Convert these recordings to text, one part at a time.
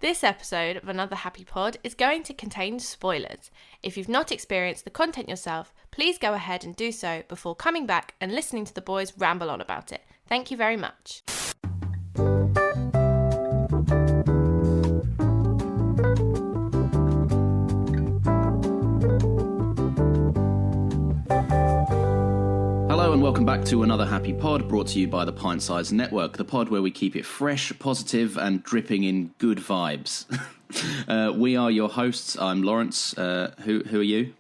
This episode of Another Happy Pod is going to contain spoilers. If you've not experienced the content yourself, please go ahead and do so before coming back and listening to the boys ramble on about it. Thank you very much. Hello and welcome back to Another Happy Pod, brought to you by the Pint Size Network, the pod where we keep it fresh, positive and dripping in good vibes. We are your hosts. I'm Lawrence. Who are you?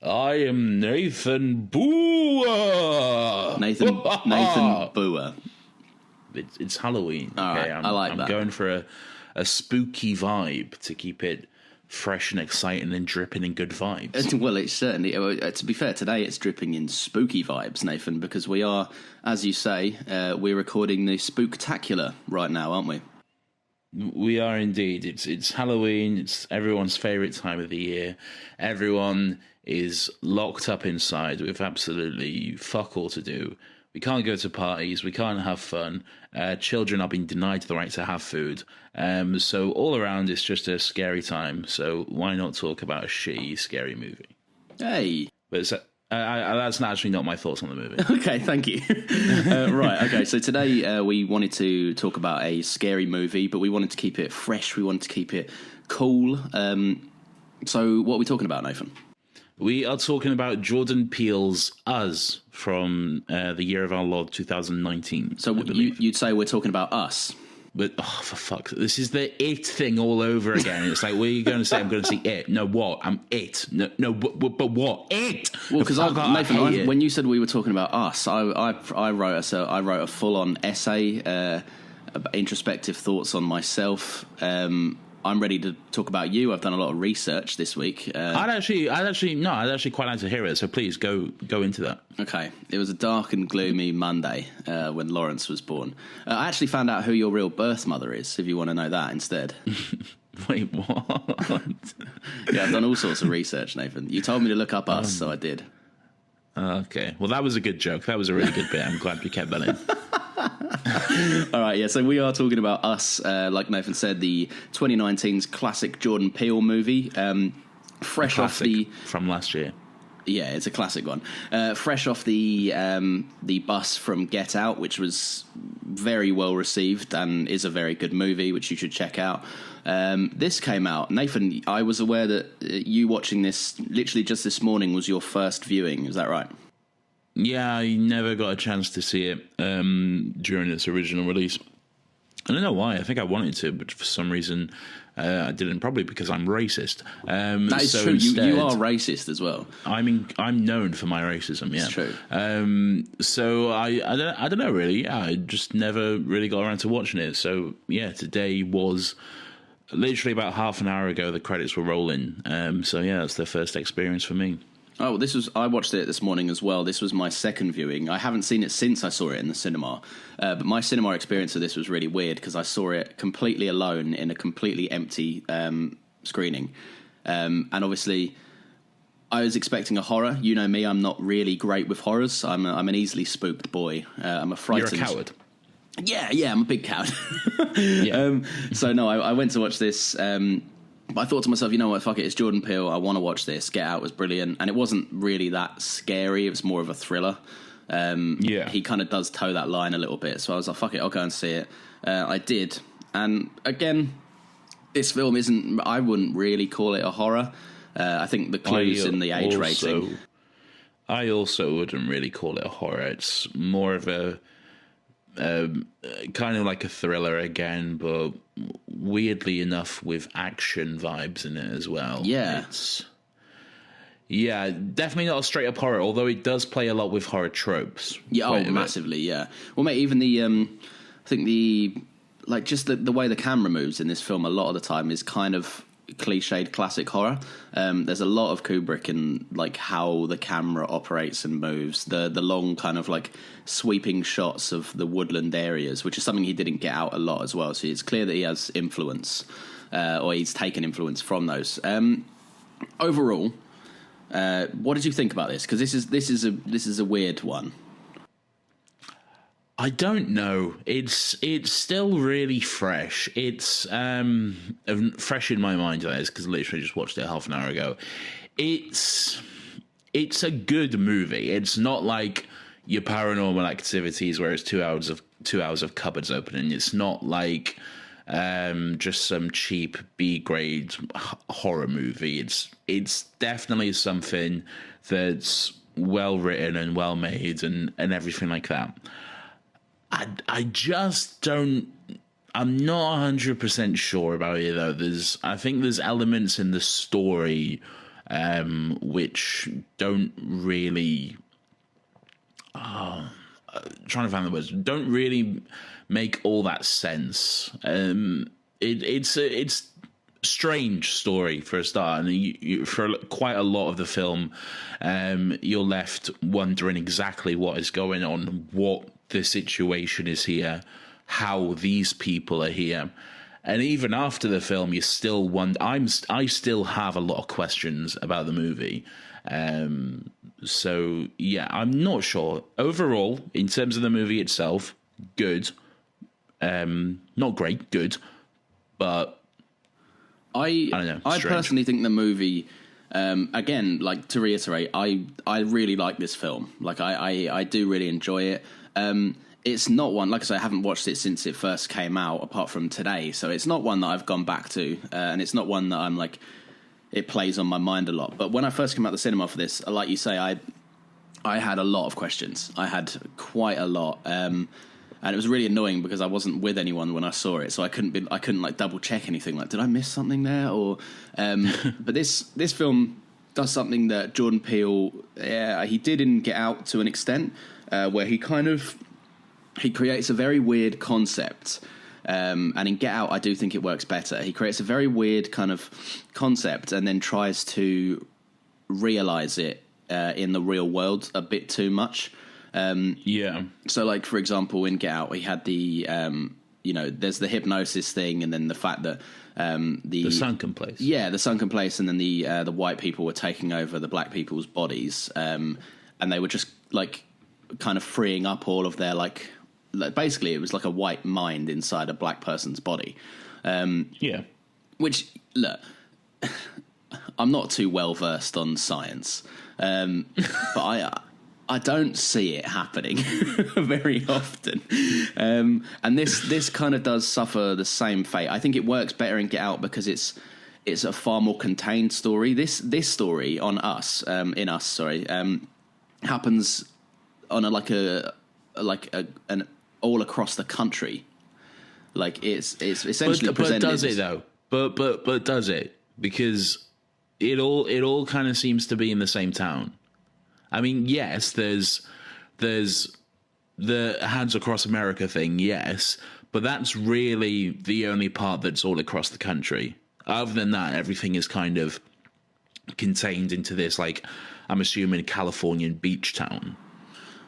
I am Nathan Booer. Nathan Booer. It's Halloween. All right, I like that. I'm going for a spooky vibe to keep it fresh and exciting and dripping in good vibes. Well, it's certainly, to be fair, today it's dripping in spooky vibes, Nathan, because we are, as you say, we're recording the Spooktacular right now, aren't we? We are indeed. It's Halloween. It's everyone's favourite time of the year. Everyone is locked up inside with absolutely fuck all to do. We can't go to parties. We can't have fun. Children are being denied the right to have food. So all around, it's just a scary time. So why not talk about a shitty, scary movie? Hey. But that's actually not my thoughts on the movie. Okay, thank you. Right, okay, so today we wanted to talk about a scary movie, but we wanted to keep it fresh. We wanted to keep it cool. So what are we talking about, Nathan? We are talking about Jordan Peele's Us from the year of our Lord 2019. So you'd say we're talking about Us? But, oh, for fuck's sake, this is the It thing all over again. It's like, what are you going to say? I'm going to see It. No, what? I'm It. No, but what? It! Well, because Nathan, when you said we were talking about Us, I wrote a full-on essay, introspective thoughts on myself. I'm ready to talk about you. I've done a lot of research this week. I'd actually quite like to hear it. So please go into that. Okay. It was a dark and gloomy Monday when Lawrence was born. I actually found out who your real birth mother is, if you want to know that instead. Wait, what? Yeah, I've done all sorts of research, Nathan. You told me to look up Us, so I did. Okay. Well, that was a good joke. That was a really good bit. I'm glad you kept that in. All right, yeah, so we are talking about Us, like Nathan said, the 2019's classic Jordan Peele movie, fresh off the... From last year. Yeah, it's a classic one. Fresh off the bus from Get Out, which was very well received and is a very good movie, which you should check out. This came out. Nathan, I was aware that you watching this literally just this morning was your first viewing, is that right? Yeah, I never got a chance to see it during its original release. I don't know why. I think I wanted to, but for some reason I didn't. Probably because I'm racist. That is true. Instead, you are racist as well. I'm known for my racism. Yeah, it's true. So I don't know really. Yeah, I just never really got around to watching it. So yeah, today was literally about half an hour ago. The credits were rolling. So yeah, that's the first experience for me. Oh, I watched it this morning as well. This was my second viewing. I haven't seen it since I saw it in the cinema. But my cinema experience of this was really weird because I saw it completely alone in a completely empty screening. And obviously, I was expecting a horror. You know me, I'm not really great with horrors. I'm an easily spooked boy. I'm a frightened... You're a coward. Yeah, I'm a big coward. Yeah. So no, I went to watch this... But I thought to myself, you know what, fuck it, it's Jordan Peele, I want to watch this. Get Out was brilliant, and it wasn't really that scary, it was more of a thriller. He kind of does toe that line a little bit, so I was like, fuck it, I'll go and see it. I did, and again, this film isn't, I wouldn't really call it a horror. I think the clues in the age rating. I also wouldn't really call it a horror, it's more of a kind of like a thriller again, but weirdly enough with action vibes in it as well. Yeah. Definitely not a straight up horror, although it does play a lot with horror tropes. Yeah, massively, yeah. Well, mate, even I think the way the camera moves in this film a lot of the time is kind of cliched classic horror. There's a lot of Kubrick in like how the camera operates and moves, the long kind of like sweeping shots of the woodland areas, which is something he didn't get out a lot as well. So it's clear that he has influence, or he's taken influence from those. Overall, what did you think about this? Because this is a weird one. I don't know. It's still really fresh. It's fresh in my mind, that is, because I literally just watched it half an hour ago. It's a good movie. It's not like your Paranormal Activities where it's 2 hours of cupboards opening. It's not like just some cheap B-grade horror movie. It's definitely something that's well written and well made and everything like that. I just don't. I'm not 100% sure about it though. I think there's elements in the story which don't really. Trying to find the words. Don't really make all that sense. It's a strange story for a start, and for quite a lot of the film, you're left wondering exactly what is going on, what the situation is here, how these people are here, and even after the film, you still wonder. I still have a lot of questions about the movie. So yeah, I'm not sure. Overall, in terms of the movie itself, good. Not great, good, but I don't know. I personally think the movie, again, like to reiterate, I really like this film. Like I do really enjoy it. It's not one, like I say, I haven't watched it since it first came out, apart from today. So it's not one that I've gone back to, and it's not one that I'm like, it plays on my mind a lot. But when I first came out of the cinema for this, like you say, I had a lot of questions. I had quite a lot, and it was really annoying because I wasn't with anyone when I saw it, so I couldn't like double check anything. Like, did I miss something there? Or, but this film does something that Jordan Peele, he did in Get Out to an extent, where he creates a very weird concept. And in Get Out, I do think it works better. He creates a very weird kind of concept and then tries to realize it in the real world a bit too much. So, like, for example, in Get Out, he had the, there's the hypnosis thing, and then the fact that the sunken place. Yeah, the sunken place, and then the white people were taking over the black people's bodies, and they were just, like, kind of freeing up all of their, like basically it was like a white mind inside a black person's body. Which, look, I'm not too well versed on science, but I don't see it happening very often. And this kind of does suffer the same fate. I think it works better in Get Out because it's a far more contained story. This story on Us, happens on an all across the country. Like it's essentially presented. But does it though? But does it? Because it all kind of seems to be in the same town. I mean, yes, there's the Hands Across America thing, yes, but that's really the only part that's all across the country. Other than that, everything is kind of contained into this, like, I'm assuming, Californian beach town.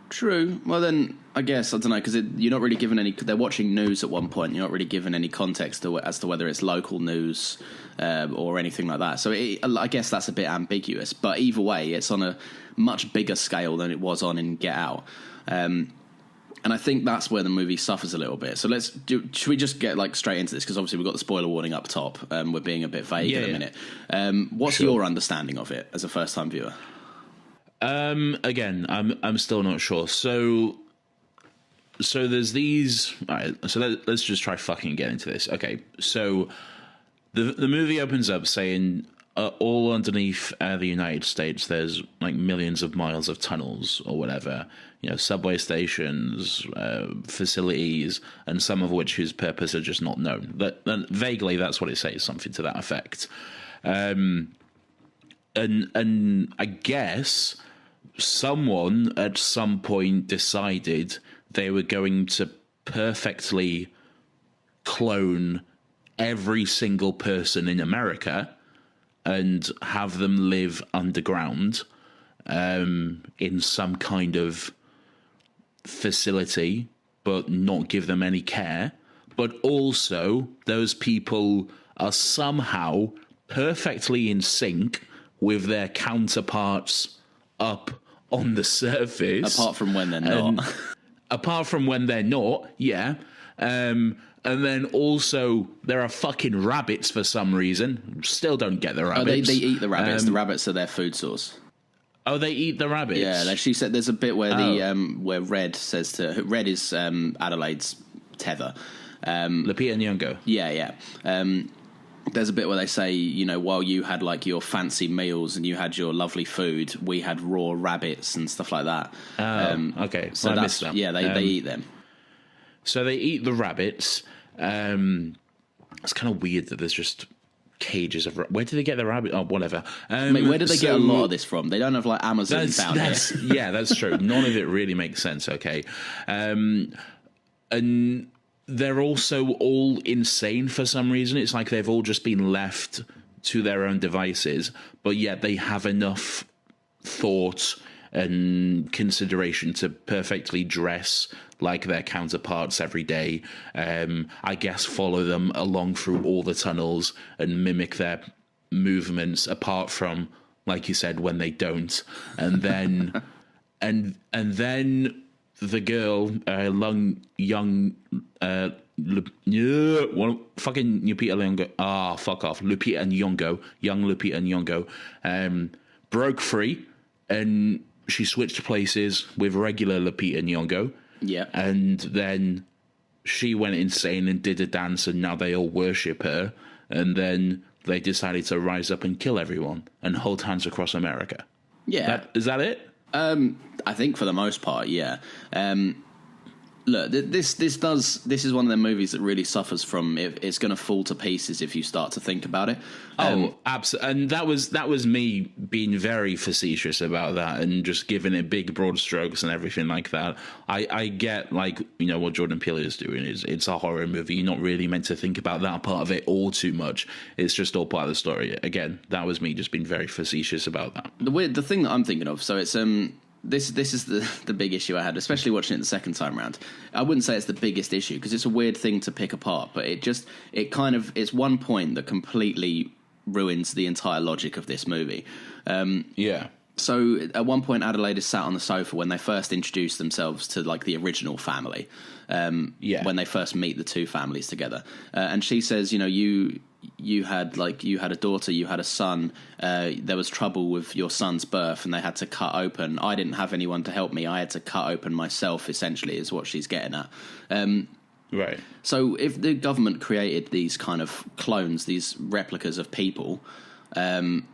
True. Well, then, I guess, I don't know, because you're not really given any... They're watching news at one point. You're not really given any context as to whether it's local news or anything like that. So I guess that's a bit ambiguous. But either way, it's on a much bigger scale than it was on in Get Out. And I think that's where the movie suffers a little bit. So should we just get straight into this? Because obviously we've got the spoiler warning up top. We're being a bit vague in a minute. What's your understanding of it as a first-time viewer? Again, I'm still not sure. So there's these. All right, so let's just try fucking get into this. Okay, so the movie opens up saying all underneath the United States, there's like millions of miles of tunnels or whatever. Subway stations, facilities, and some of which whose purpose are just not known. But vaguely, that's what it says, something to that effect. And I guess someone at some point decided they were going to perfectly clone every single person in America and have them live underground in some kind of facility, but not give them any care. But also, those people are somehow perfectly in sync with their counterparts up on the surface. Apart from when they're not. apart from when they're not, yeah. And then also there are fucking rabbits for some reason. Still don't get the rabbits. They eat the rabbits. The rabbits are their food source. Oh, they eat the rabbits. Yeah, she said there's a bit where where Red says Red is Adelaide's tether. Lupita Nyong'o. Yeah. There's a bit where they say, you know, while you had like your fancy meals and you had your lovely food, we had raw rabbits and stuff like that. Okay, so I missed that. Yeah, they eat them. So they eat the rabbits. It's kind of weird that there's just cages of. Where do they get the rabbit? Oh, whatever. Mate, where did they get a lot of this from? They don't have like Amazon down here. Yeah, that's true. None of it really makes sense. Okay, and they're also all insane for some reason. It's like they've all just been left to their own devices, but yet they have enough thought and consideration to perfectly dress like their counterparts every day. I guess follow them along through all the tunnels and mimic their movements, apart from, like you said, when they don't. And then and then the girl, fucking Lupita Nyong'o. Fuck off, Lupita Nyong'o, young Lupita Nyong'o, broke free, and she switched places with regular Lupita Nyong'o. Yeah, and then she went insane and did a dance, and now they all worship her. And then they decided to rise up and kill everyone and hold hands across America. Yeah, is that it? I think for the most part, yeah. Look, this is one of the movies that really suffers from it's going to fall to pieces if you start to think about it. Absolutely, and that was me being very facetious about that and just giving it big broad strokes and everything like that. I get, like, you know, what Jordan Peele is doing is it's a horror movie. You're not really meant to think about that part of it all too much. It's just all part of the story. Again, that was me just being very facetious about that. The thing that I'm thinking of, so it's This is the big issue I had, especially watching it the second time round. I wouldn't say it's the biggest issue because it's a weird thing to pick apart, but it's one point that completely ruins the entire logic of this movie. Yeah. So at one point, Adelaide is sat on the sofa when they first introduce themselves to like the original family. When they first meet the two families together, and she says, you know, you had a daughter, you had a son, there was trouble with your son's birth and they had to cut open. I didn't have anyone to help me. I had to cut open myself, essentially, is what she's getting at. Right. So if the government created these kind of clones, these replicas of people, then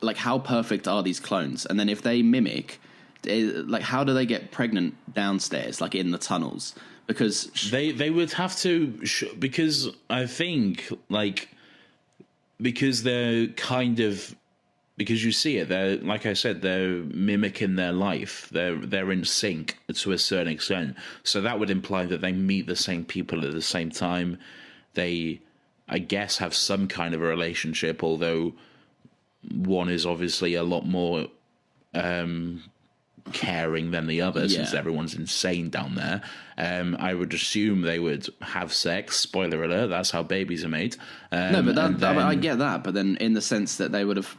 like how perfect are these clones? And then if they mimic, like how do they get pregnant downstairs, like in the tunnels? Because they would have to, because I think, like, because they're kind of, because you see it, they're, like I said, they're mimicking their life. They're in sync to a certain extent. So that would imply that they meet the same people at the same time. They, I guess, have some kind of a relationship, although one is obviously a lot more caring than the other, since everyone's insane down there. I would assume they would have sex. Spoiler alert, that's how babies are made. No, but I get that. But then in the sense that they would have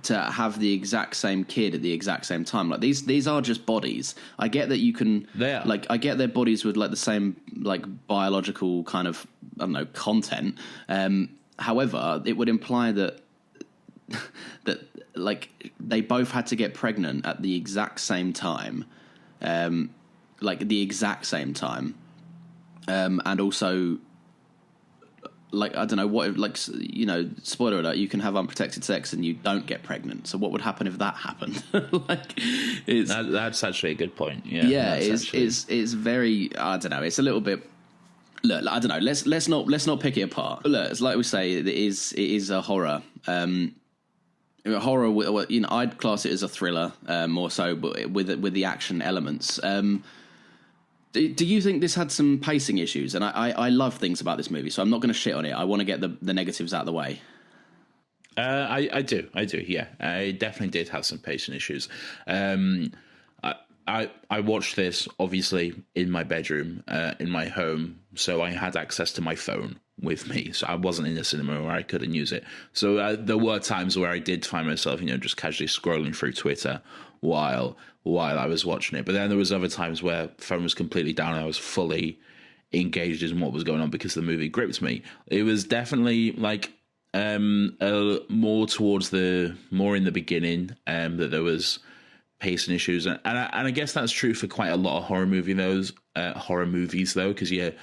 to have the exact same kid at the exact same time. Like these are just bodies. I get that you can, like, I get their bodies with like the same like biological kind of, I don't know, content. However, it would imply that like they both had to get pregnant at the exact same time, and also, like, I don't know what, like, you know, spoiler alert, you can have unprotected sex and you don't get pregnant. So what would happen if that happened? Like, that's actually a good point. Yeah, it's very, I don't know, it's a little bit. Look, I don't know. Let's not pick it apart. Look, it's like we say, it is a horror. Horror, you know, I'd class it as a thriller, more so, but with the action elements. Do you think this had some pacing issues? And I love things about this movie, so I'm not going to shit on it. I want to get the negatives out of the way. I do. Yeah, I definitely did have some pacing issues. I watched this obviously in my bedroom, in my home, so I had access to my phone with me, so I wasn't in the cinema where I couldn't use it. So there were times where I did find myself, just casually scrolling through Twitter while I was watching it. But then there was other times where phone was completely down and I was fully engaged in what was going on because the movie gripped me. It was definitely like more in the beginning that there was pacing issues, and I guess that's true for quite a lot of horror movies though, because you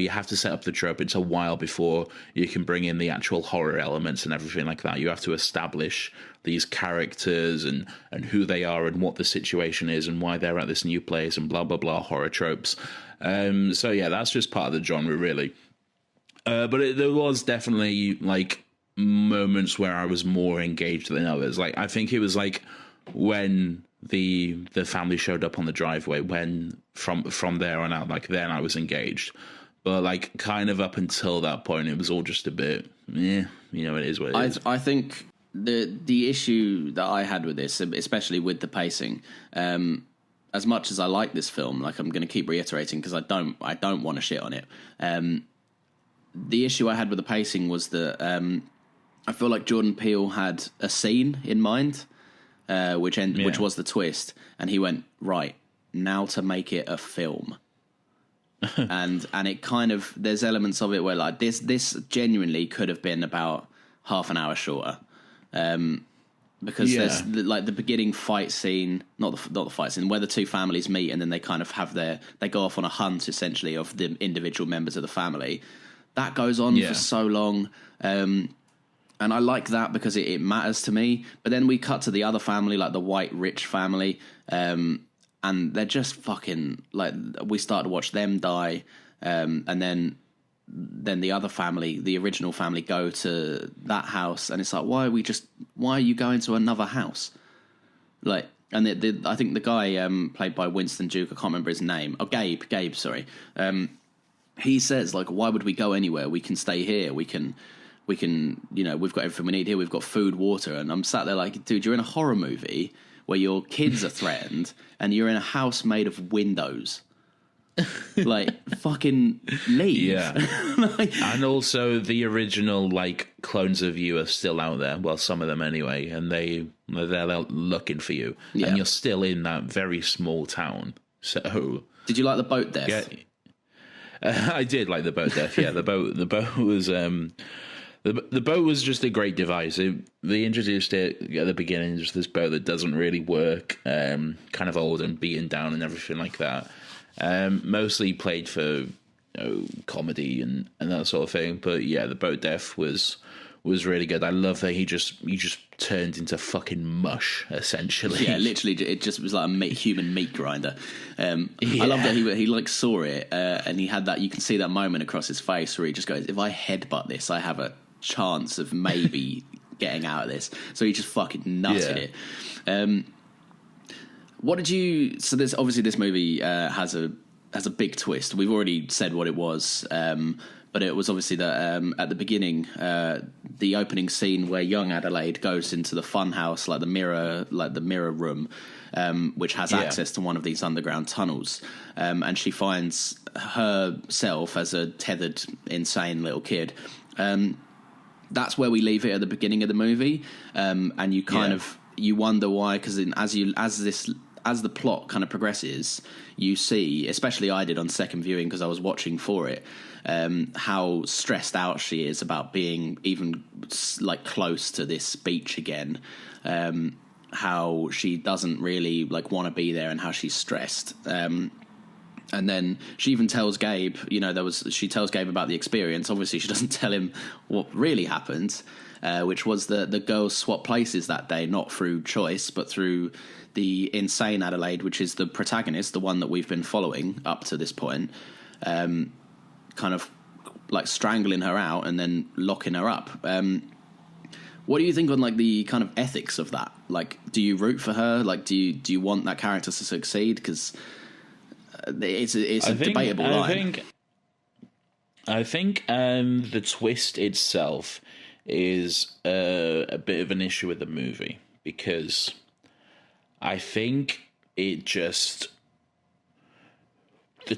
have to set up the trope. It's a while before you can bring in the actual horror elements and everything like that. You have to establish these characters and who they are and what the situation is and why they're at this new place and blah blah blah horror tropes. So yeah, that's just part of the genre, really. But there was definitely like moments where I was more engaged than others. Like I think it was like when the family showed up on the driveway. When from there on out, like then I was engaged. But like kind of up until that point, it was all just a bit, it is what it is. I think the issue that I had with this, especially with the pacing, as much as I like this film, like I'm going to keep reiterating because I don't want to shit on it. The issue I had with the pacing was that I feel like Jordan Peele had a scene in mind, which was the twist, and he went, right, now to make it a film. and it kind of, there's elements of it where like this genuinely could have been about half an hour shorter. Because there's like the beginning fight scene, not the fight scene, where the two families meet and then they kind of they go off on a hunt essentially of the individual members of the family. That goes on for so long. And I like that because it matters to me. But then we cut to the other family, like the white rich family. And they're just fucking like, we start to watch them die. And then the other family, the original family, go to that house, and it's like, why are you going to another house? Like, and I think the guy played by Winston Duke, I can't remember his name. Oh, Gabe, sorry. He says like, why would we go anywhere? We can stay here. We can, we've got everything we need here. We've got food, water, and I'm sat there like, dude, you're in a horror movie where your kids are threatened, and you're in a house made of windows. Like, fucking leave. Yeah. And also the original like clones of you are still out there, well, some of them anyway, and they're looking for you, and you're still in that very small town. So did you like the boat death? Yeah, I did like the boat death. Yeah, the boat was the boat was just a great device. They introduced it at the beginning, just this boat that doesn't really work, kind of old and beaten down and everything like that. Mostly played for comedy and that sort of thing, but yeah, the boat death was really good. I love that he just turned into fucking mush essentially. Yeah, literally, it just was like a human meat grinder. I love that he like saw it and he had that. You can see that moment across his face where he just goes, "If I headbutt this, I have a chance of maybe getting out of this." So he just fucking nutted it. What did you? So there's obviously this movie has a big twist. We've already said what it was, but it was obviously that at the beginning, the opening scene where young Adelaide goes into the fun house, like the mirror room, which has access to one of these underground tunnels, and she finds herself as a tethered, insane little kid. That's where we leave it at the beginning of the movie, and you kind of you wonder why, because as the plot kind of progresses, you see, especially I did on second viewing because I was watching for it, how stressed out she is about being even like close to this beach again, how she doesn't really like want to be there and how she's stressed. And then she even tells Gabe, she tells Gabe about the experience. Obviously she doesn't tell him what really happened, which was the girls swap places that day, not through choice, but through the insane Adelaide, which is the protagonist, the one that we've been following up to this point, kind of like strangling her out and then locking her up. What do you think on like the kind of ethics of that? Like, do you root for her? Like, do you want that character to succeed? Because it's a debatable line. I think the twist itself is a bit of an issue with the movie, because I think the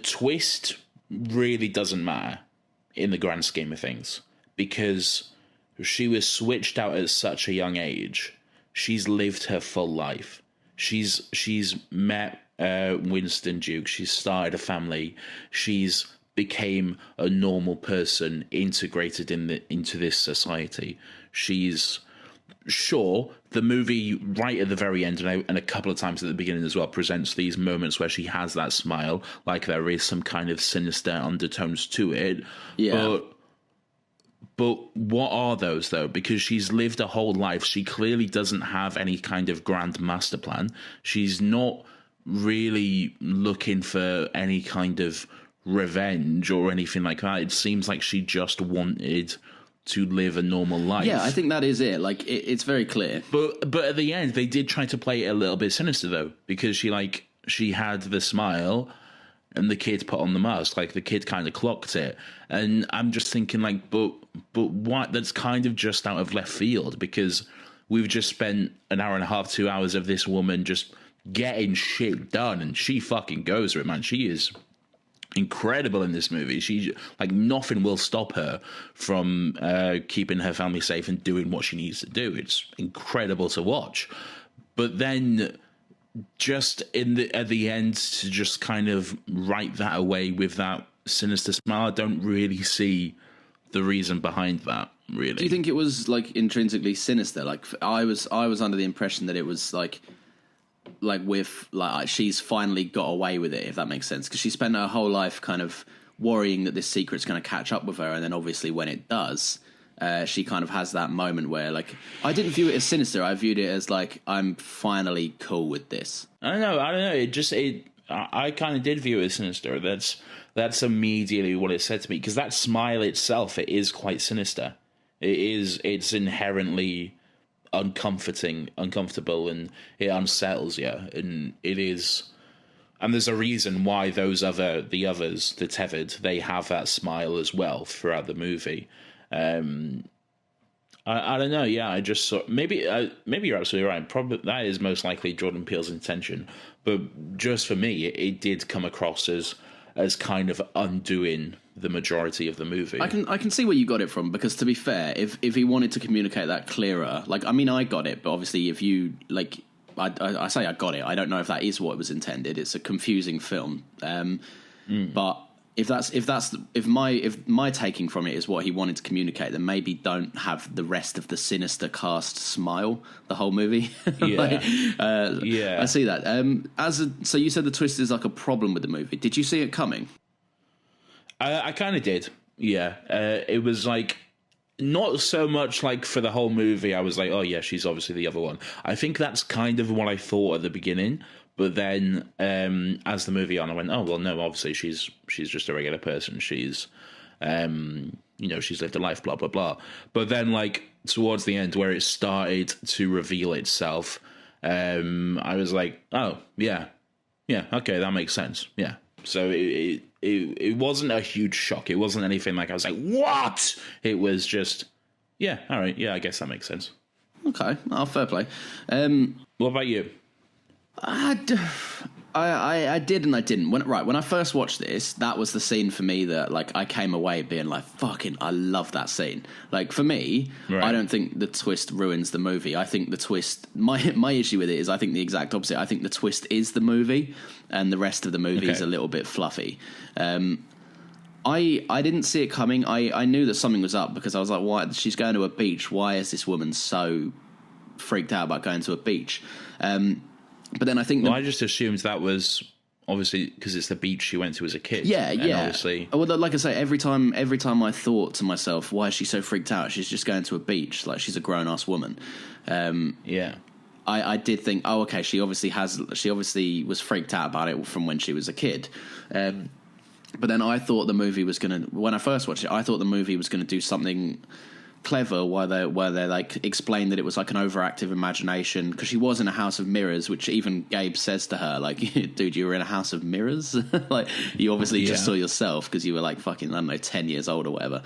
twist really doesn't matter. in the grand scheme of things, because she was switched out at such a young age. She's lived her full life. She's met Winston Duke. She's started a family. She's became a normal person integrated into this society. She's sure the movie right at the very end and a couple of times at the beginning as well presents these moments where she has that smile, like there is some kind of sinister undertones to it. Yeah. But what are those, though? Because she's lived a whole life. She clearly doesn't have any kind of grand master plan. She's not really looking for any kind of revenge or anything like that. It seems like she just wanted to live a normal life. Yeah, I think that is it. Like, it's very clear. But at the end, they did try to play it a little bit sinister, though, because she had the smile and the kid put on the mask. Like, the kid kind of clocked it. And I'm just thinking, like, but what? That's kind of just out of left field, because we've just spent an hour and a half, 2 hours of this woman just getting shit done, and she fucking goes for it, man. She is incredible in this movie. She, like, nothing will stop her from keeping her family safe and doing what she needs to do. It's incredible to watch. But then just at the end, to just kind of write that away with that sinister smile, I don't really see the reason behind that, really. Do you think it was, like, intrinsically sinister? Like, I was under the impression that it was like she's finally got away with it, if that makes sense, because she spent her whole life kind of worrying that this secret's going to catch up with her, and then obviously when it does, she kind of has that moment where, like, I didn't view it as sinister. I viewed it as like, I'm finally cool with this. I don't know. I kind of did view it as sinister. That's immediately what it said to me, because that smile itself, it is quite sinister. It's inherently uncomfortable, and it unsettles you, and it is. And there's a reason why the others, the tethered, they have that smile as well throughout the movie. I don't know. Yeah, I just saw maybe you're absolutely right. Probably that is most likely Jordan Peele's intention, but just for me, it did come across as kind of undoing the majority of the movie. I can see where you got it from, because to be fair, if he wanted to communicate that clearer, like, I mean, I got it, but obviously if you, like, I say I got it, I don't know if that is what was intended. It's a confusing film, but if my taking from it is what he wanted to communicate, then maybe don't have the rest of the sinister cast smile the whole movie. Yeah, yeah, I see that. So you said the twist is like a problem with the movie. Did you see it coming? I kind of did. Yeah, it was like not so much like for the whole movie. I was like, oh yeah, she's obviously the other one. I think that's kind of what I thought at the beginning. But then, as the movie on, I went, oh well, no, obviously she's just a regular person. She's, she's lived a life, blah blah blah. But then, like towards the end, where it started to reveal itself, I was like, oh yeah, okay, that makes sense. Yeah. So it wasn't a huge shock. It wasn't anything like I was like, what? It was just, yeah, all right, yeah, I guess that makes sense. Okay, fair play. What about you? I did and I didn't. When I first watched this, that was the scene for me that, like, I came away being like, fucking, I love that scene. Like, for me, right. I don't think the twist ruins the movie. I think the twist, my issue with it is I think the exact opposite. I think the twist is the movie, and the rest of the movie is a little bit fluffy. I didn't see it coming. I knew that something was up, because I was like, why? She's going to a beach. Why is this woman so freaked out about going to a beach? But then I think... I just assumed that was obviously because it's the beach she went to as a kid. Yeah. Obviously... Well, like I say, every time I thought to myself, why is she so freaked out? She's just going to a beach. Like, she's a grown-ass woman. Yeah. I did think, oh, okay, she obviously was freaked out about it from when she was a kid. But then I thought the movie was going to... When I first watched it, I thought the movie was going to do something clever where they like explain that it was like an overactive imagination, because she was in a house of mirrors, which even Gabe says to her, like, dude, you were in a house of mirrors. Like, you obviously just saw yourself because you were like fucking, I don't know, 10 years old or whatever,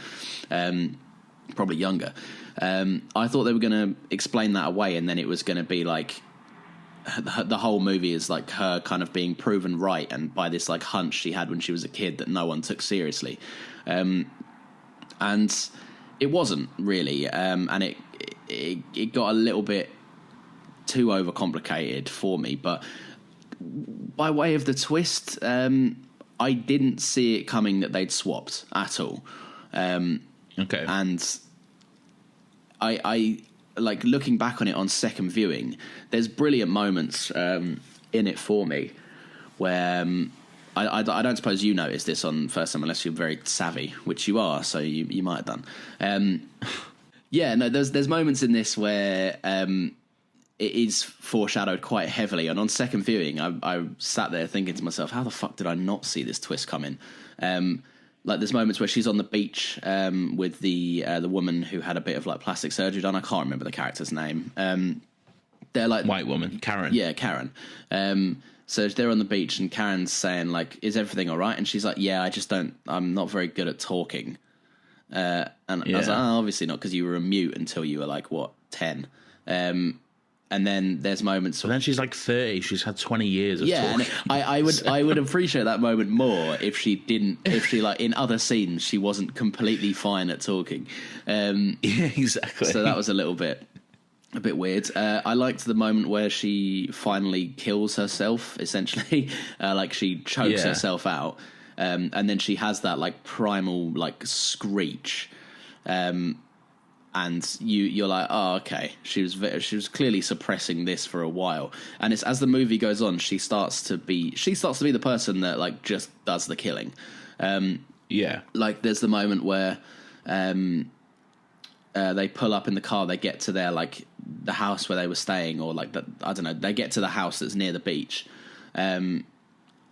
probably younger. I thought they were going to explain that away, and then it was going to be like the whole movie is like her kind of being proven right, and by this like hunch she had when she was a kid that no one took seriously. and it wasn't really, and it got a little bit too overcomplicated for me. But by way of the twist, I didn't see it coming that they'd swapped at all. Okay. And I like looking back on it on second viewing, there's brilliant moments in it for me where I don't suppose you noticed this on first time unless you're very savvy, which you are, so you might have done. Yeah, no, there's moments in this where it is foreshadowed quite heavily, and on second viewing, I sat there thinking to myself, how the fuck did I not see this twist coming? Like there's moments where she's on the beach with the woman who had a bit of like plastic surgery done. I can't remember the character's name. They're like white woman, Karen. Yeah, Karen. So they're on the beach and Karen's saying like, "Is everything all right?" And she's like, "Yeah, I'm not very good at talking." And I was like, "Oh, obviously not, because you were a mute until you were like what 10." And then there's moments. But then she's like 30. She's had 20 years of talking. And I would appreciate that moment more if she like in other scenes she wasn't completely fine at talking. Yeah, exactly. So that was a bit weird. I liked the moment where she finally kills herself. Essentially, like she chokes herself out, and then she has that like primal like screech. And you're like, oh, okay. She was clearly suppressing this for a while, and it's as the movie goes on, she starts to be the person that like just does the killing. Like there's the moment where they pull up in the car, they get to their like the house where they were staying, or like I don't know, they get to the house that's near the beach.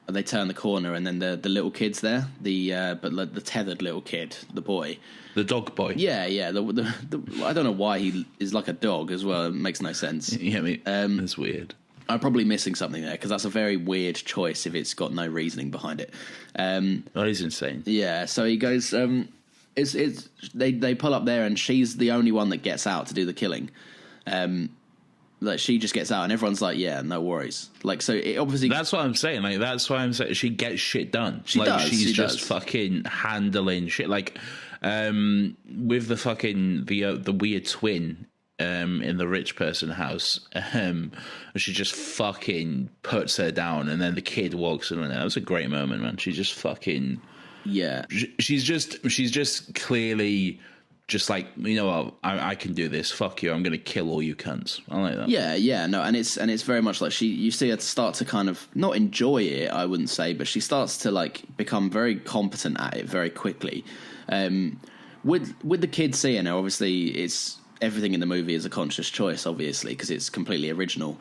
They turn the corner, and then the little kid's there. But the tethered little kid, the boy, the dog boy. Yeah. I don't know why he is like a dog as well. It makes no sense. Yeah, that's weird. I'm probably missing something there because that's a very weird choice if it's got no reasoning behind it. That is insane. Yeah. So he goes. They pull up there, and she's the only one that gets out to do the killing. Like she just gets out, and everyone's like, "Yeah, no worries." Like, so it obviously. That's what I'm saying. Like, that's why I'm saying she gets shit done. She does. She's she just does. fucking handling shit. Like, with the fucking the weird twin in the rich person house, she just fucking puts her down, and then the kid walks in, and that was a great moment, man. She just fucking. Yeah. She's just clearly. Just like, you know what, I can do this. Fuck you. I'm going to kill all you cunts. I like that. Yeah, no, and it's very much like you see her start to kind of not enjoy it, I wouldn't say, but she starts to like become very competent at it very quickly. With the kid seeing her, obviously, it's everything in the movie is a conscious choice, obviously, because it's completely original.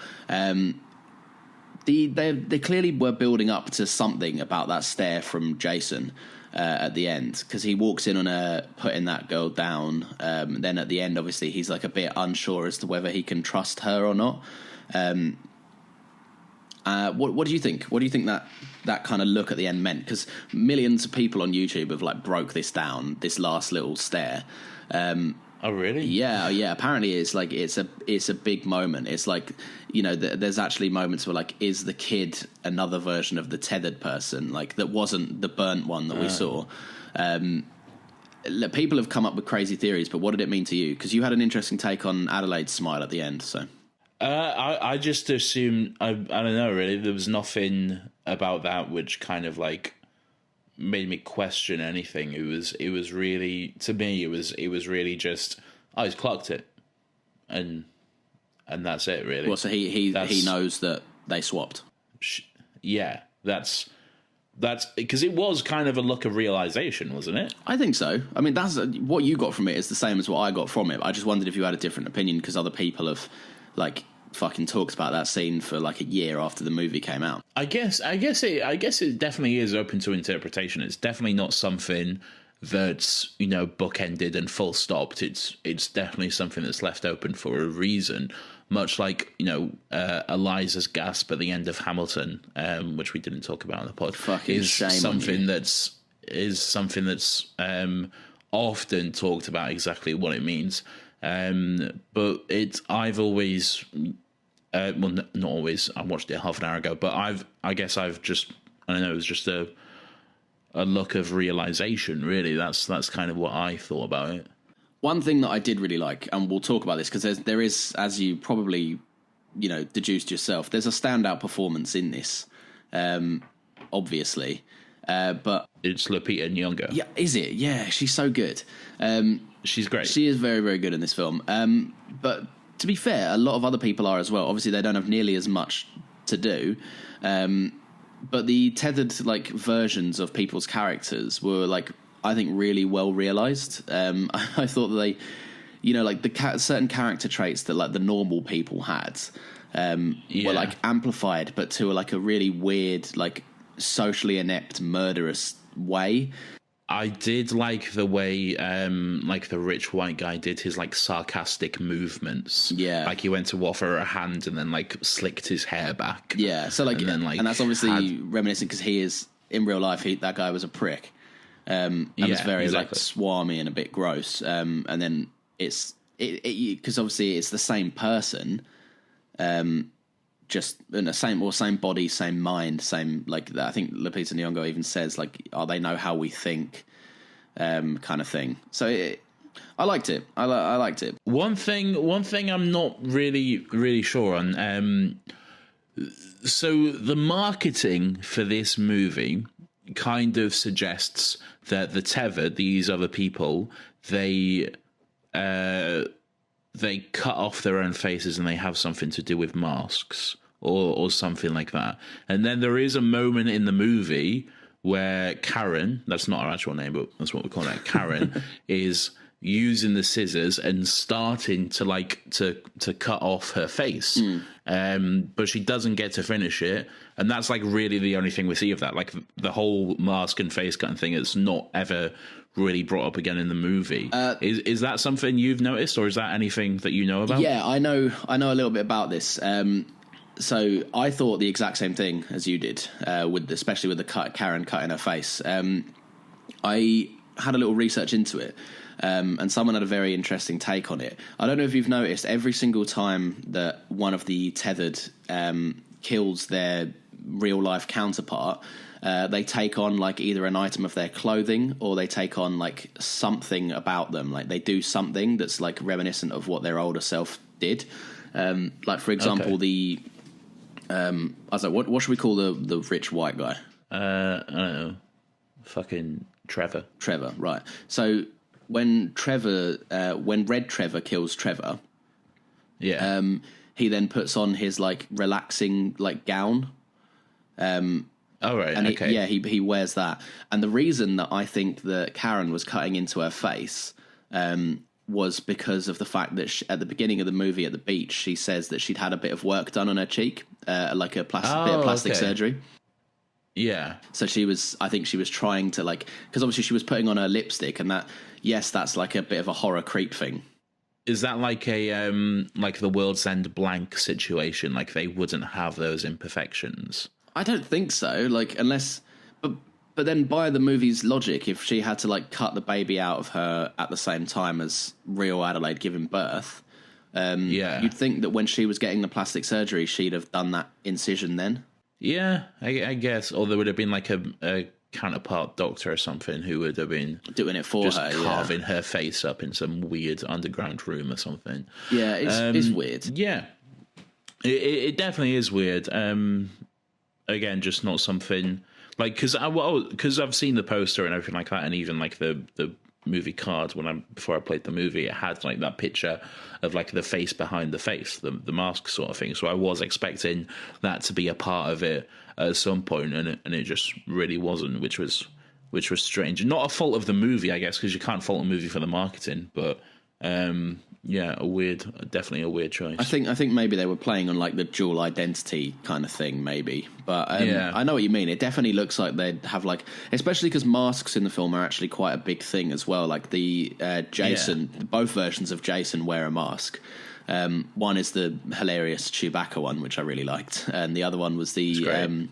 They clearly were building up to something about that stare from Jason. At the end, because he walks in on her putting that girl down. Then at the end, obviously, he's like a bit unsure as to whether he can trust her or not. What do you think? What do you think that kind of look at the end meant? Because millions of people on YouTube have like broke this down, this last little stare. Oh really? Yeah. Apparently, it's like it's a big moment. It's like, you know, there's actually moments where like, is the kid another version of the tethered person, like that wasn't the burnt one that we saw? People have come up with crazy theories, but what did it mean to you? Because you had an interesting take on Adelaide's smile at the end. So I just assumed I don't know really. There was nothing about that which kind of like made me question anything. It was really, to me, it was really just he's clocked it, and that's it really. Well, so he knows that they swapped. Yeah, that's because it was kind of a look of realization, wasn't it? I think so. I mean, that's what you got from it is the same as what I got from it. I just wondered if you had a different opinion because other people have like fucking talked about that scene for like a year after the movie came out. I guess it definitely is open to interpretation. It's definitely not something that's, you know, bookended and full stopped. It's definitely something that's left open for a reason. Much like, you know, Eliza's gasp at the end of Hamilton, which we didn't talk about on the pod, fucking is shame something that's often talked about exactly what it means. But I've always. Well, not always. I watched it half an hour ago, but I guess I've just, I don't know, it was just a a look of realization. Really, that's kind of what I thought about it. One thing that I did really like, and we'll talk about this because there is, as you probably deduced yourself, there's a standout performance in this, obviously, but it's Lupita Nyong'o. Yeah, is it? Yeah, she's so good. She's great. She is very, very good in this film. But to be fair, a lot of other people are as well. Obviously, they don't have nearly as much to do. But the tethered versions of people's characters were I think really well realized. I thought that they, certain character traits that the normal people had were amplified, but to a really weird, socially inept, murderous way. I did like the way, the rich white guy did his sarcastic movements. Yeah, he went to offer her a hand and then slicked his hair back. Yeah, so and that's obviously reminiscent because he is in real life. That guy was a prick. And it's very swarmy and a bit gross. And then it's because obviously it's the same person, just in the same body, same mind, same I think Lupita Nyong'o even says oh, they know how we think, kind of thing. So I liked it. I liked it. One thing I'm not really sure on. So the marketing for this movie kind of suggests that the Tethered, these other people, they cut off their own faces and they have something to do with masks or something like that. And then there is a moment in the movie where Karen, that's not her actual name, but that's what we call it, Karen, is using the scissors and starting to cut off her face. But she doesn't get to finish it. And that's really the only thing we see of that. The whole mask and face cutting thing is not ever really brought up again in the movie. Is that something you've noticed, or is that anything that you know about? Yeah, I know a little bit about this. So I thought the exact same thing as you did, especially with the Karen cutting her face. I had a little research into it. And someone had a very interesting take on it. I don't know if you've noticed, every single time that one of the Tethered kills their real-life counterpart, they take on either an item of their clothing or they take on something about them. They do something that's reminiscent of what their older self did. For example, the I was what should we call the rich white guy? I don't know. Fucking Trevor. Trevor, right. So when Red Trevor kills Trevor, he then puts on his relaxing gown. Oh, right. And okay. He wears that. And the reason that I think that Karen was cutting into her face was because of the fact that at the beginning of the movie at the beach, she says that she'd had a bit of work done on her cheek, a bit of plastic surgery. Yeah. So I think she was trying to because obviously she was putting on her lipstick, and that's a bit of a horror creep thing. Is that a the World's End blank situation? They wouldn't have those imperfections? I don't think so. Unless, but then by the movie's logic, if she had to cut the baby out of her at the same time as real Adelaide giving birth, you'd think that when she was getting the plastic surgery, she'd have done that incision then. Yeah, I guess. Or there would have been a counterpart doctor or something who would have been doing it for just her, carving her face up in some weird underground room or something. Yeah, it's weird. Yeah, it definitely is weird. Again, just not something because I've seen the poster and everything like that, and even the movie card before I played the movie, it had that picture of the face behind the face, the mask sort of thing. So I was expecting that to be a part of it at some point, and it just really wasn't, which was strange. Not a fault of the movie, I guess, because you can't fault a movie for the marketing, but definitely a weird choice. I think maybe they were playing on the dual identity kind of thing, maybe. But I know what you mean. It definitely looks like they'd have especially because masks in the film are actually quite a big thing as well. The Jason, both versions of Jason wear a mask. One is the hilarious Chewbacca one, which I really liked, and the other one was the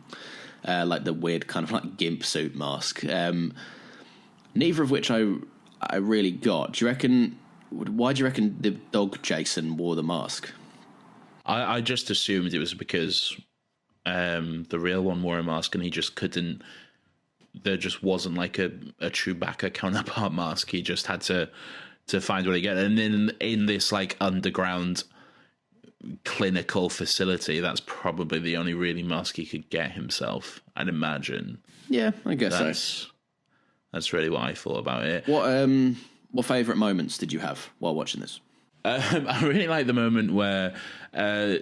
the weird kind of gimp suit mask. Neither of which I really got. Do you reckon? Why do you reckon the dog Jason wore the mask? I just assumed it was because the real one wore a mask and he just couldn't there just wasn't like a Chewbacca counterpart mask. He just had to find what he get. And in this like underground clinical facility, that's probably the only really mask he could get himself, I'd imagine. Yeah, I guess so. That's really what I thought about it. What favourite moments did you have while watching this? I really like the moment where,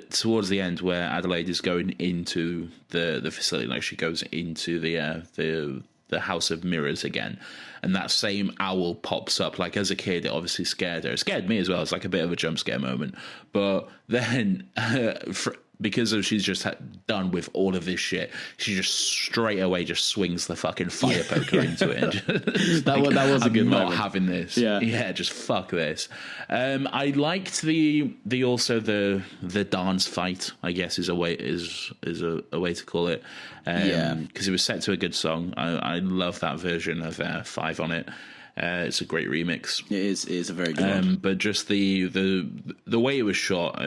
towards the end, where Adelaide is going into the facility, like she goes into the House of Mirrors again, and that same owl pops up. Like as a kid, it obviously scared her. It scared me as well. It's like a bit of a jump scare moment. But then, because she's just done with all of this shit, she just straight away just swings the fucking fire poker into it. That was a good moment. I'm not having this. Yeah, just fuck this. I liked the dance fight, I guess is a way to call it. Because it was set to a good song. I love that version of 5 on It. It's a great remix. It is a very good one. But just the way it was shot,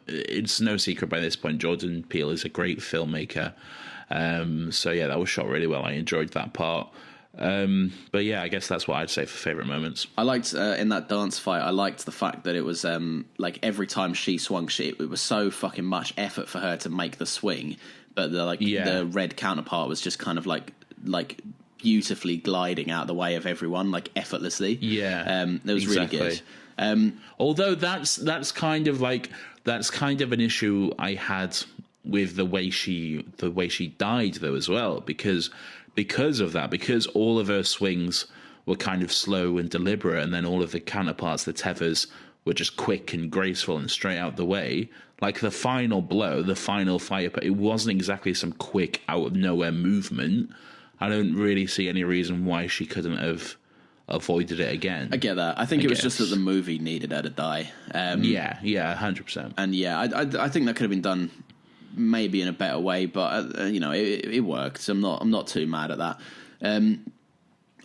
it's no secret by this point, Jordan Peele is a great filmmaker. So yeah, that was shot really well. I enjoyed that part. But yeah, I guess that's what I'd say for favourite moments. I liked in that dance fight, I liked the fact that it was like every time she swung, it was so fucking much effort for her to make the swing, but the red counterpart was just kind of like beautifully gliding out the way of everyone, like effortlessly. That was exactly. Really good. Although that's kind of an issue I had with the way she died though as well, because of that, because all of her swings were kind of slow and deliberate, and then all of the counterparts, the tethers, were just quick and graceful and straight out the way. Like the final blow, the final fire, it wasn't exactly some quick out of nowhere movement. I don't really see any reason why she couldn't have avoided it again. I get that. I think it was just that the movie needed her to die. 100%. And I think that could have been done maybe in a better way, but it worked. I'm not too mad at that.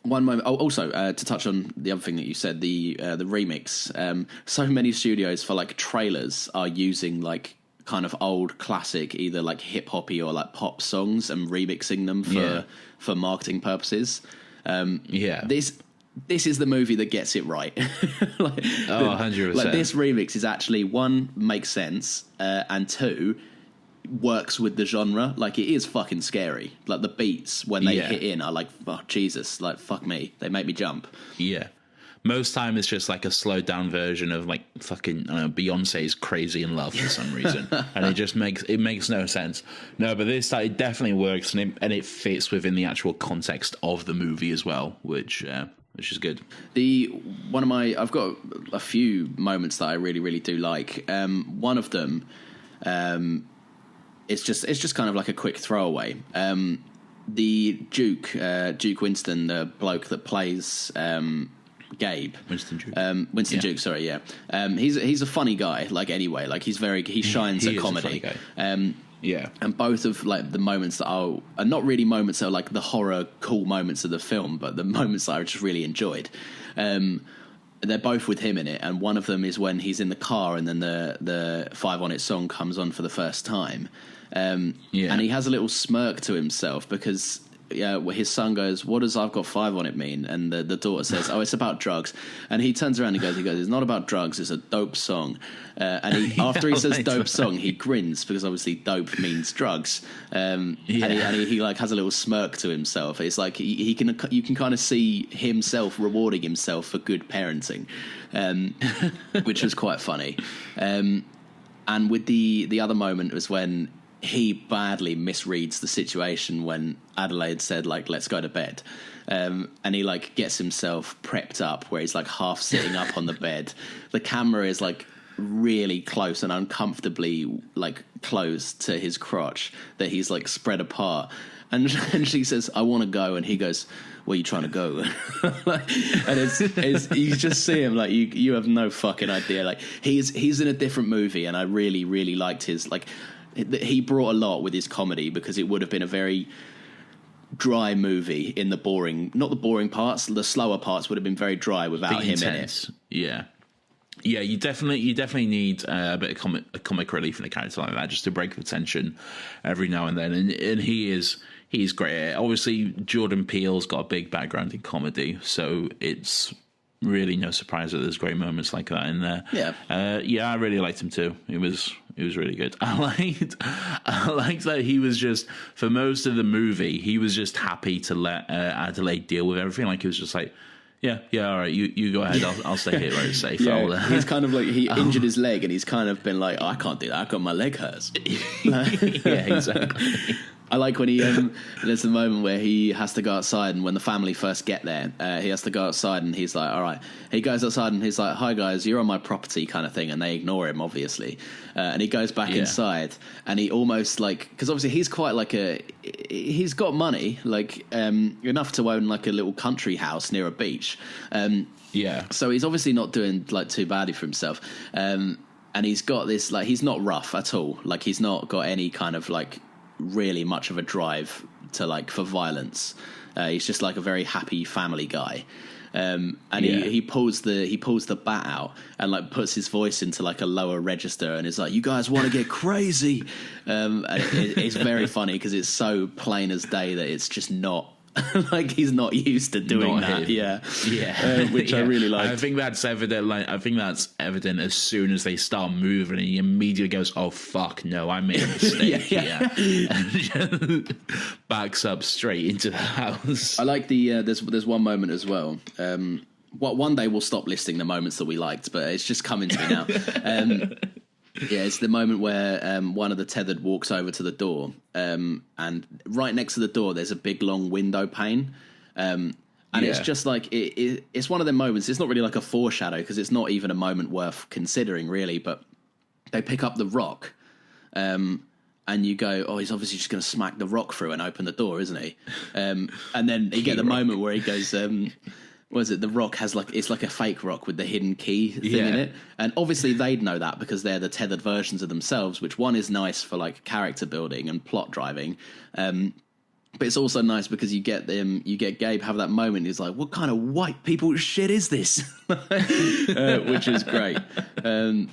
One moment. Oh, also to touch on the other thing that you said, the remix. So many studios for like trailers are using like kind of old classic, either like hip hoppy or like pop songs, and remixing them for marketing purposes. This is the movie that gets it right. 100%. Like this remix is actually, one, makes sense, and two, works with the genre. Like it is fucking scary. Like the beats when they hit in are like, oh Jesus, like fuck me, they make me jump. Yeah. Most time it's just like a slowed down version of like fucking Beyonce's "Crazy in Love" for some reason, and it makes no sense. No, but this it definitely works, and it fits within the actual context of the movie as well, which is good. I've got a few moments that I really really do like. One of them, it's just kind of like a quick throwaway. The Duke Winston, the bloke that plays Gabe. Winston Duke. Duke, sorry, yeah. He's a funny guy, like anyway. Like he shines at comedy. And both of like the moments that are not really moments that are like the horror cool moments of the film, but the moments that I just really enjoyed. They're both with him in it, and one of them is when he's in the car and then the 5 on It song comes on for the first time. And he has a little smirk to himself because his son goes, "What does I've got 5 on it mean?" And the daughter says, "Oh, it's about drugs." And he turns around and goes, "It's not about drugs. It's a dope song." And after he says "dope song," he grins because obviously dope means drugs. And he like has a little smirk to himself. It's like you can kind of see himself rewarding himself for good parenting, which was quite funny. And with the other moment was when he badly misreads the situation when Adelaide said, like, "Let's go to bed." And he, like, gets himself prepped up where he's, like, half sitting up on the bed. The camera is, like, really close and uncomfortably, like, close to his crotch that he's, like, spread apart. And she says, "I want to go." And he goes, "Where are you trying to go?" And it's you just see him, like, you have no fucking idea. Like, he's in a different movie, and I really, really liked his, like... He brought a lot with his comedy because it would have been a very dry movie in the boring, not the boring parts, the slower parts would have been very dry without him intense. In it. Yeah, you definitely need a bit of comic relief in a character like that just to break the tension every now and then. And he is he's great. Obviously, Jordan Peele's got a big background in comedy, so it's really no surprise that there's great moments like that in there. Yeah. I really liked him too. It was really good. I liked that he was just, for most of the movie, he was just happy to let Adelaide deal with everything. Like, he was just like, yeah, all right, you go ahead. I'll stay here where it's safe. Yeah, he's kind of like, he injured his leg, and he's kind of been like, oh, I can't do that. I've got my leg hurts. Yeah, exactly. I like when he there's the moment where he has to go outside, and when the family first get there, he has to go outside, and he's like, all right. He goes outside and he's like, hi guys, you're on my property, kind of thing, and they ignore him, obviously, and he goes back inside, and he almost, like, because obviously he's quite like he's got money, like enough to own like a little country house near a beach, so he's obviously not doing like too badly for himself, and he's got this, like, he's not rough at all, like, he's not got any kind of like really much of a drive to, like, for violence. He's just like a very happy family guy, and he pulls the bat out and like puts his voice into like a lower register and is like, you guys want to get crazy, and it's very funny because it's so plain as day that it's just not like, he's not used to doing that. Which I really like. I think that's evident. Like, I think that's evident as soon as they start moving, and he immediately goes, "Oh fuck, no, I made a mistake here," and backs up straight into the house. I like the there's one moment as well. One day we'll stop listing the moments that we liked, but it's just coming to me now. Yeah, it's the moment where one of the tethered walks over to the door, and right next to the door there's a big long window pane, and it's just like it's one of them moments. It's not really like a foreshadow because it's not even a moment worth considering, really. But they pick up the rock, and you go, oh, he's obviously just going to smack the rock through and open the door, isn't he? And then you get the moment where he goes, what is it? The rock has like, it's like a fake rock with the hidden key thing in it. And obviously they'd know that because they're the tethered versions of themselves, which one is nice for like character building and plot driving. But it's also nice because you get Gabe have that moment. He's like, what kind of white people shit is this? Which is great. That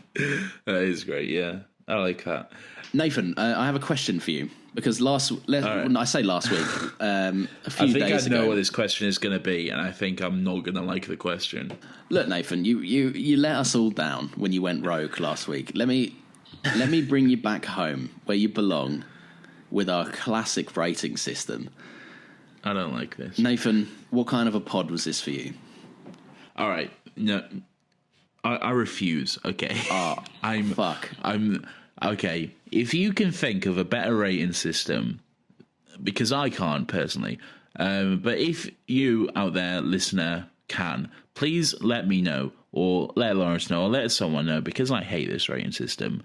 is great. Yeah. I like that. Nathan, I have a question for you. Because I say last week, a few days ago. I think I know what this question is going to be, and I think I'm not going to like the question. Look, Nathan, you let us all down when you went rogue last week. Let me bring you back home where you belong with our classic rating system. I don't like this. Nathan, what kind of a pod was this for you? All right, no, I refuse. Okay, I'm okay. If you can think of a better rating system, because I can't personally, but if you out there, listener, can, please let me know, or let Lawrence know, or let someone know, because I hate this rating system.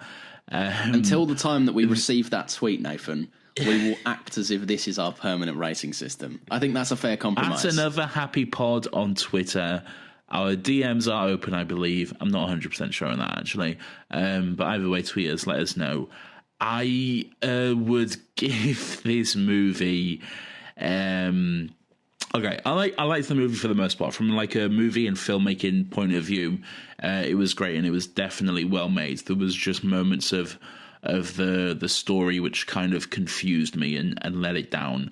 Until the time that we receive that tweet, Nathan, we will act as if this is our permanent rating system. I think that's a fair compromise. That's another happy pod on Twitter. Our DMs are open, I believe. I'm not 100% sure on that, actually. But either way, tweet us, let us know. I would give this movie... okay, I like the movie for the most part. From like a movie and filmmaking point of view, it was great, and it was definitely well made. There was just moments of the story which kind of confused me and let it down.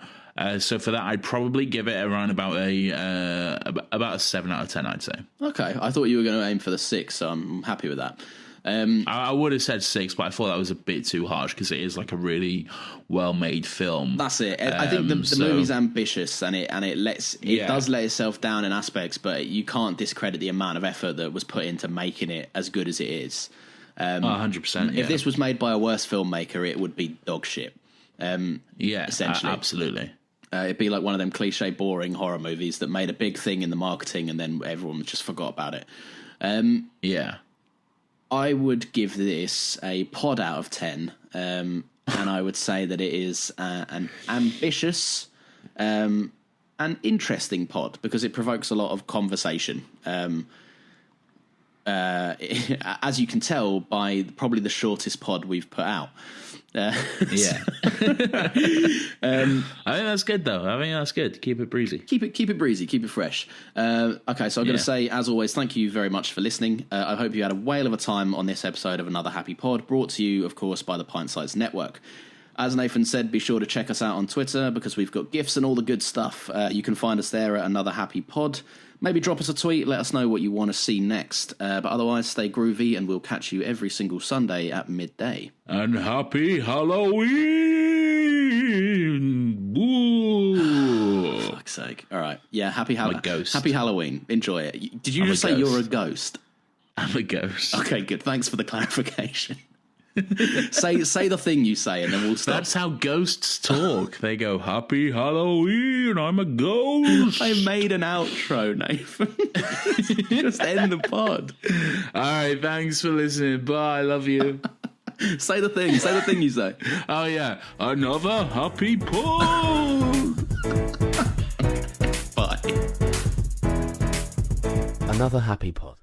So for that, I'd probably give it around about a 7 out of 10, I'd say. Okay, I thought you were going to aim for the 6, so I'm happy with that. I would have said 6, but I thought that was a bit too harsh because it is like a really well-made film. That's it. I think the movie's ambitious, and it does let itself down in aspects, but you can't discredit the amount of effort that was put into making it as good as it is. 100%. If this was made by a worse filmmaker, it would be dog shit. Essentially, absolutely. It'd be like one of them cliche, boring horror movies that made a big thing in the marketing, and then everyone just forgot about it. I would give this a pod out of 10, and I would say that it is an ambitious and interesting pod because it provokes a lot of conversation. As you can tell by probably the shortest pod we've put out. I think that's good though. I think that's good. Keep it breezy. Keep it breezy. Keep it fresh. Okay, so I'm going to say, as always, thank you very much for listening. I hope you had a whale of a time on this episode of Another Happy Pod, brought to you, of course, by the Pint Size Network. As Nathan said, be sure to check us out on Twitter because we've got GIFs and all the good stuff. You can find us there at Another Happy Pod. Maybe drop us a tweet, let us know what you want to see next. But otherwise, stay groovy, and we'll catch you every single Sunday at midday. And happy Halloween! Woo! Fuck's sake. All right. Yeah, happy I'm a ghost. Happy Halloween. Enjoy it. Did you I'm just a say ghost. you're a ghost? I'm a ghost. Okay, good. Thanks for the clarification. say the thing you say, and then we'll stop. That's how ghosts talk. They go, happy Halloween, I'm a ghost. I made an outro, Nathan. Just end the pod. All right, thanks for listening. Bye, love you. Say the thing you say. Oh, yeah, another happy pod. Bye. Another Happy Pod.